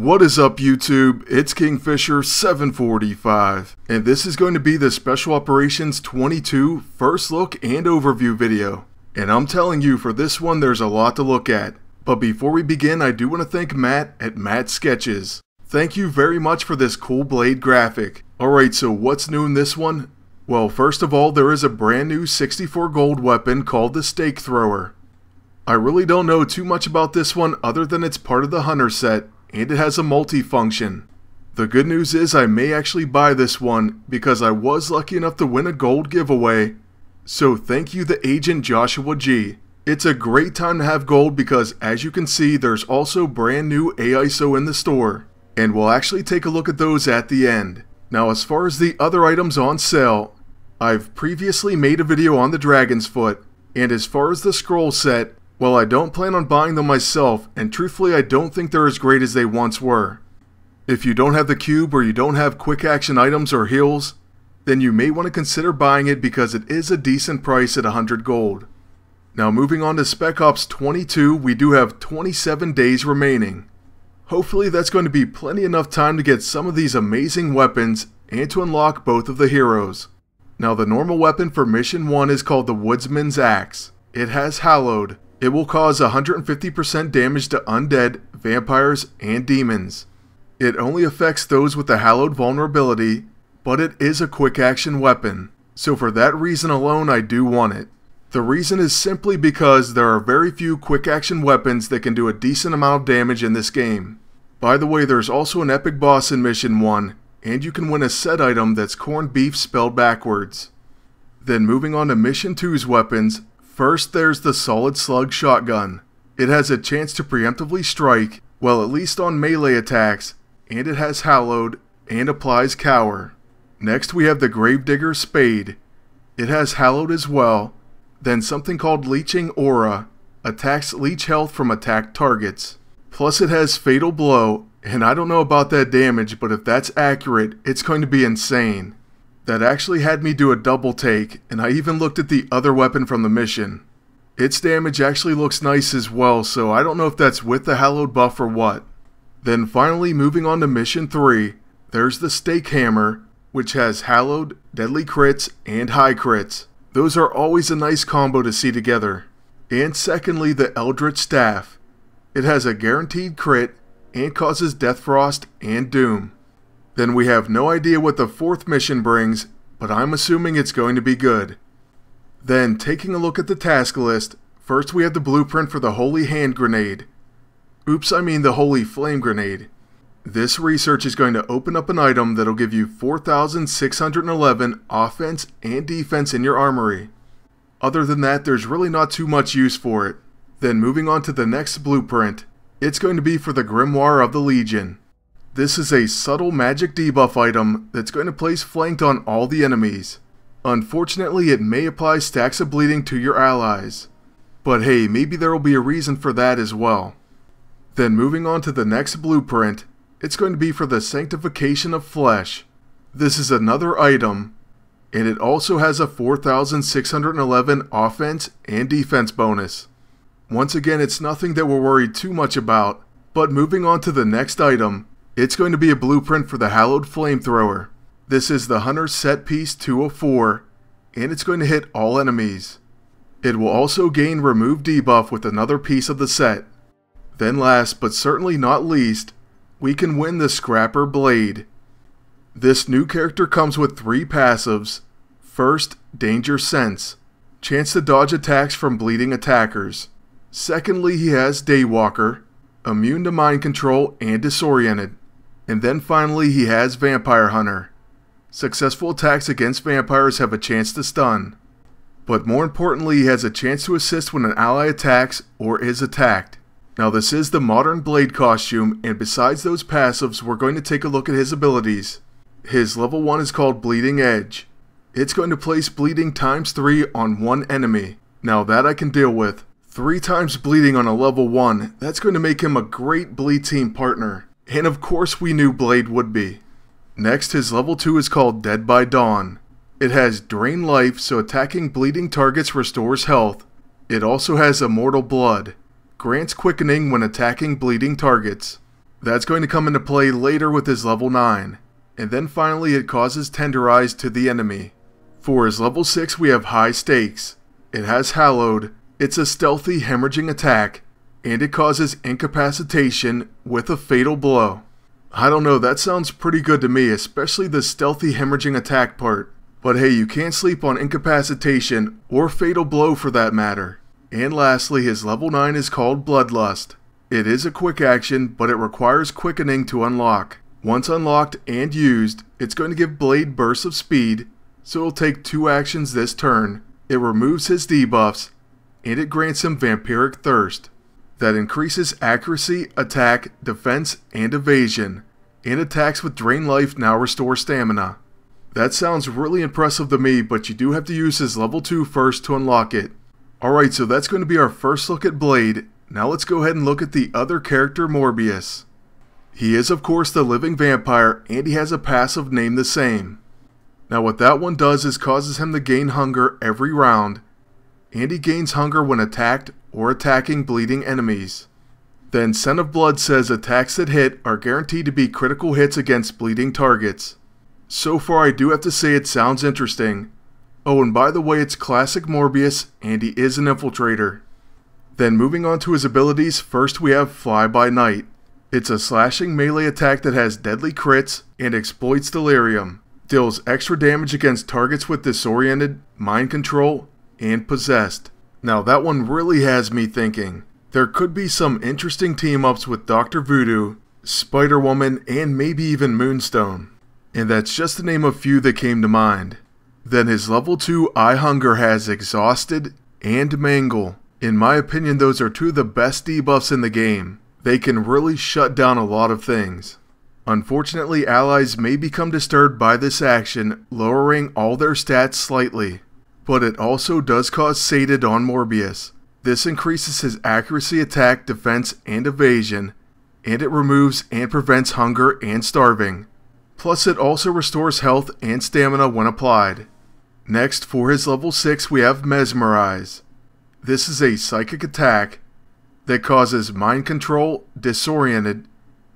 What is up YouTube? It's Kingfisher745 and this is going to be the Special Operations 22 first look and overview video. And I'm telling you, for this one there's a lot to look at. But before we begin, I do want to thank Matt at Matt Sketches. Thank you very much for this cool blade graphic. Alright, so what's new in this one? Well, first of all, there is a brand new 64 gold weapon called the Stake Thrower. I really don't know too much about this one other than it's part of the Hunter set, and it has a multi-function. The good news is I may actually buy this one because I was lucky enough to win a gold giveaway. So thank you the agent Joshua G. It's a great time to have gold because as you can see there's also brand new AISO in the store. And we'll actually take a look at those at the end. Now as far as the other items on sale, I've previously made a video on the Dragon's Foot. And as far as the scroll set, well, I don't plan on buying them myself, and truthfully I don't think they're as great as they once were. If you don't have the cube or you don't have quick action items or heals, then you may want to consider buying it because it is a decent price at 100 gold. Now moving on to Spec Ops 22, we do have 27 days remaining. Hopefully that's going to be plenty enough time to get some of these amazing weapons and to unlock both of the heroes. Now the normal weapon for Mission 1 is called the Woodsman's Axe. It has Hallowed. It will cause 150% damage to undead, vampires, and demons. It only affects those with the Hallowed vulnerability, but it is a quick action weapon, so for that reason alone I do want it. The reason is simply because there are very few quick action weapons that can do a decent amount of damage in this game. By the way, there's also an epic boss in Mission 1, and you can win a set item that's corned beef spelled backwards. Then moving on to Mission 2's weapons. First, there's the Solid Slug Shotgun. It has a chance to preemptively strike, well at least on melee attacks, and it has Hallowed, and applies Cower. Next we have the Gravedigger Spade. It has Hallowed as well. Then something called Leeching Aura, attacks leech health from attacked targets. Plus it has Fatal Blow, and I don't know about that damage, but if that's accurate, it's going to be insane. That actually had me do a double take, and I even looked at the other weapon from the mission. Its damage actually looks nice as well, so I don't know if that's with the Hallowed buff or what. Then finally moving on to Mission 3, there's the Stake Hammer, which has Hallowed, Deadly Crits, and High Crits. Those are always a nice combo to see together. And secondly, the Eldritch Staff. It has a guaranteed crit, and causes Death Frost and Doom. Then we have no idea what the fourth mission brings, but I'm assuming it's going to be good. Then taking a look at the task list, first we have the blueprint for the Holy Hand Grenade. Oops, I mean the Holy Flame Grenade. This research is going to open up an item that'll give you 4,611 offense and defense in your armory. Other than that, there's really not too much use for it. Then moving on to the next blueprint, it's going to be for the Grimoire of the Legion. This is a subtle magic debuff item that's going to place flanked on all the enemies. Unfortunately, it may apply stacks of bleeding to your allies. But hey, maybe there will be a reason for that as well. Then moving on to the next blueprint, it's going to be for the Sanctification of Flesh. This is another item, and it also has a 4,611 offense and defense bonus. Once again, it's nothing that we're worried too much about, but moving on to the next item, it's going to be a blueprint for the Hallowed Flamethrower. This is the Hunter Set Piece 204, and it's going to hit all enemies. It will also gain Remove Debuff with another piece of the set. Then last, but certainly not least, we can win the Scrapper Blade. This new character comes with 3 passives. First, Danger Sense. Chance to dodge attacks from bleeding attackers. Secondly, he has Daywalker. Immune to Mind Control and Disoriented. And then finally he has Vampire Hunter. Successful attacks against vampires have a chance to stun. But more importantly, he has a chance to assist when an ally attacks or is attacked. Now this is the modern Blade costume, and besides those passives we're going to take a look at his abilities. His level 1 is called Bleeding Edge. It's going to place bleeding ×3 on one enemy. Now that I can deal with. 3 times bleeding on a level 1, that's going to make him a great bleed team partner. And of course we knew Blade would be. Next, his level 2 is called Dead by Dawn. It has Drain Life, so attacking bleeding targets restores health. It also has Immortal Blood. Grants quickening when attacking bleeding targets. That's going to come into play later with his level 9. And then finally it causes Tenderize to the enemy. For his level 6 we have High Stakes. It has Hallowed, it's a stealthy hemorrhaging attack, and it causes Incapacitation with a Fatal Blow. I don't know, that sounds pretty good to me, especially the stealthy hemorrhaging attack part. But hey, you can't sleep on Incapacitation, or Fatal Blow for that matter. And lastly, his level 9 is called Bloodlust. It is a quick action, but it requires quickening to unlock. Once unlocked and used, it's going to give Blade bursts of speed, so it'll take 2 actions this turn. It removes his debuffs, and it grants him Vampiric Thirst. That increases accuracy, attack, defense, and evasion, and attacks with Drain Life now restore stamina. That sounds really impressive to me, but you do have to use his level 2 first to unlock it. Alright, so that's going to be our first look at Blade. Now let's go ahead and look at the other character, Morbius. He is of course the living vampire, and he has a passive named the same. Now what that one does is causes him to gain hunger every round, and he gains hunger when attacked or attacking bleeding enemies. Then Scent of Blood says attacks that hit are guaranteed to be critical hits against bleeding targets. So far I do have to say it sounds interesting. Oh, and by the way, it's classic Morbius, and he is an infiltrator. Then moving on to his abilities, first we have Fly by Night. It's a slashing melee attack that has deadly crits and exploits delirium. Deals extra damage against targets with Disoriented, Mind Control, and Possessed. Now that one really has me thinking. There could be some interesting team-ups with Dr. Voodoo, Spider-Woman, and maybe even Moonstone. And that's just to name a few that came to mind. Then his level 2 Eye Hunger has Exhausted and Mangle. In my opinion, those are 2 of the best debuffs in the game. They can really shut down a lot of things. Unfortunately, allies may become disturbed by this action, lowering all their stats slightly. But it also does cause Sated on Morbius. This increases his accuracy, attack, defense, and evasion, and it removes and prevents hunger and starving. Plus it also restores health and stamina when applied. Next, for his level 6 we have Mesmerize. This is a psychic attack that causes Mind Control, Disoriented,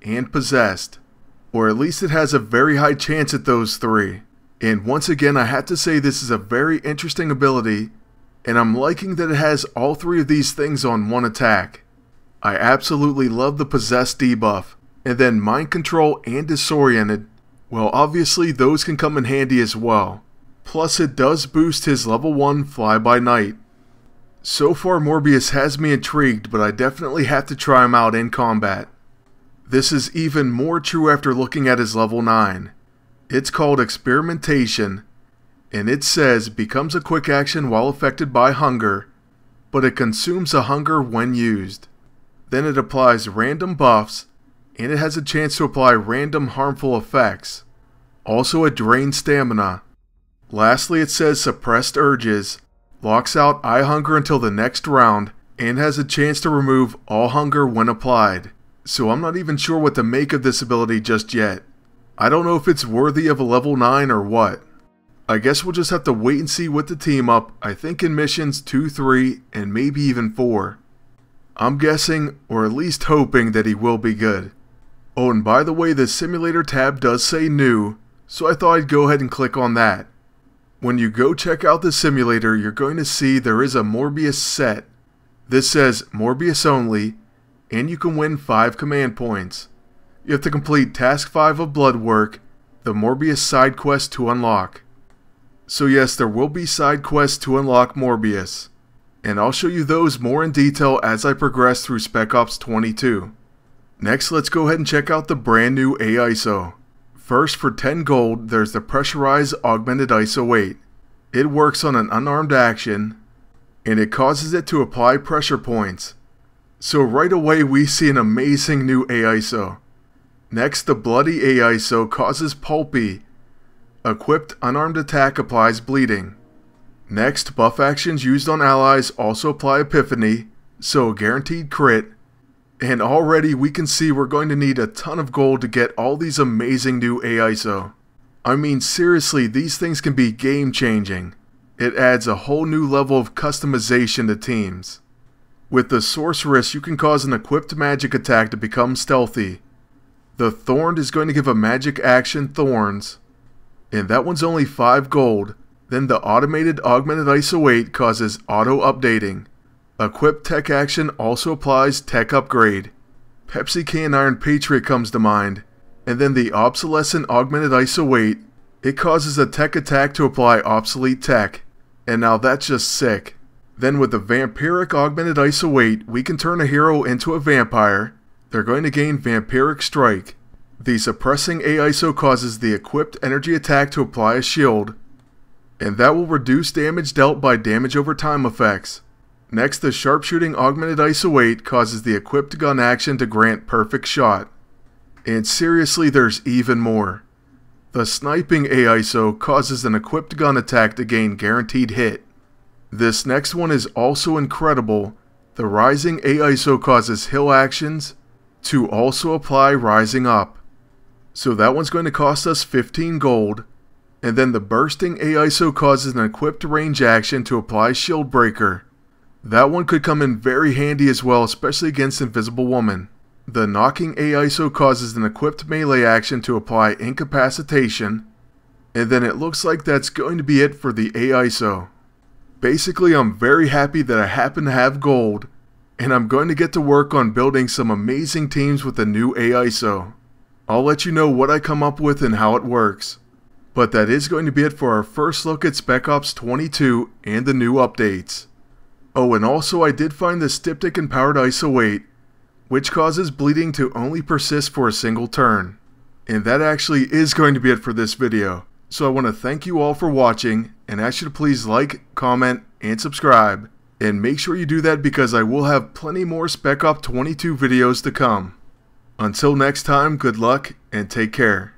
and Possessed. Or at least it has a very high chance at those 3. And once again I have to say this is a very interesting ability, and I'm liking that it has all 3 of these things on one attack. I absolutely love the Possessed debuff, and then Mind Control and Disoriented, well obviously those can come in handy as well. Plus it does boost his level 1 Fly by Night. So far Morbius has me intrigued, but I definitely have to try him out in combat. This is even more true after looking at his level 9. It's called Experimentation, and it says becomes a quick action while affected by hunger, but it consumes a hunger when used. Then it applies random buffs, and it has a chance to apply random harmful effects. Also it drains stamina. Lastly it says Suppressed Urges, locks out eye hunger until the next round, and has a chance to remove all hunger when applied. So I'm not even sure what to make of this ability just yet. I don't know if it's worthy of a level 9 or what. I guess we'll just have to wait and see with the team up, I think in missions 2, 3, and maybe even 4. I'm guessing, or at least hoping, that he will be good. Oh, and by the way, the simulator tab does say new, so I thought I'd go ahead and click on that. When you go check out the simulator, you're going to see there is a Morbius set. This says Morbius only, and you can win 5 command points. You have to complete Task 5 of Blood Work, the Morbius side quest to unlock. So yes, there will be side quests to unlock Morbius, and I'll show you those more in detail as I progress through Spec Ops 22. Next, let's go ahead and check out the brand new AISO. First, for 10 gold, there's the Pressurized Augmented ISO 8. It works on an unarmed action, and it causes it to apply pressure points. So right away we see an amazing new AISO. Next, the Bloody AISO causes Pulpy. Equipped unarmed attack applies bleeding. Next, buff actions used on allies also apply Epiphany, so guaranteed crit. And already we can see we're going to need a ton of gold to get all these amazing new AISO. I mean seriously, these things can be game changing. It adds a whole new level of customization to teams. With the Sorceress, you can cause an equipped magic attack to become stealthy. The Thorned is going to give a magic action, Thorns, and that one's only 5 gold. Then the Automated Augmented ISO 8 causes auto-updating. Equip Tech Action also applies Tech Upgrade. Pepsi Can Iron Patriot comes to mind. And then the Obsolescent Augmented ISO 8, it causes a Tech Attack to apply Obsolete Tech. And now that's just sick. Then with the Vampiric Augmented ISO 8, we can turn a hero into a vampire. They're going to gain Vampiric Strike. The Suppressing AISO causes the equipped energy attack to apply a shield, and that will reduce damage dealt by damage over time effects. Next, the Sharpshooting Augmented ISO 8 causes the equipped gun action to grant Perfect Shot. And seriously, there's even more. The Sniping AISO causes an equipped gun attack to gain Guaranteed Hit. This next one is also incredible. The Rising AISO causes Hill actions to also apply Rising Up. So that one's going to cost us 15 gold. And then the Bursting AISO causes an equipped range action to apply Shield Breaker. That one could come in very handy as well, especially against Invisible Woman. The Knocking AISO causes an equipped melee action to apply Incapacitation. And then it looks like that's going to be it for the AISO. Basically, I'm very happy that I happen to have gold, and I'm going to get to work on building some amazing teams with the new AISO. I'll let you know what I come up with and how it works. But that is going to be it for our first look at Spec Ops 22 and the new updates. Oh, and also I did find the Styptic Empowered ISO 8, which causes bleeding to only persist for a single turn. And that actually is going to be it for this video. So I want to thank you all for watching, and ask you to please like, comment, and subscribe. And make sure you do that because I will have plenty more Spec Ops 22 videos to come. Until next time, good luck and take care.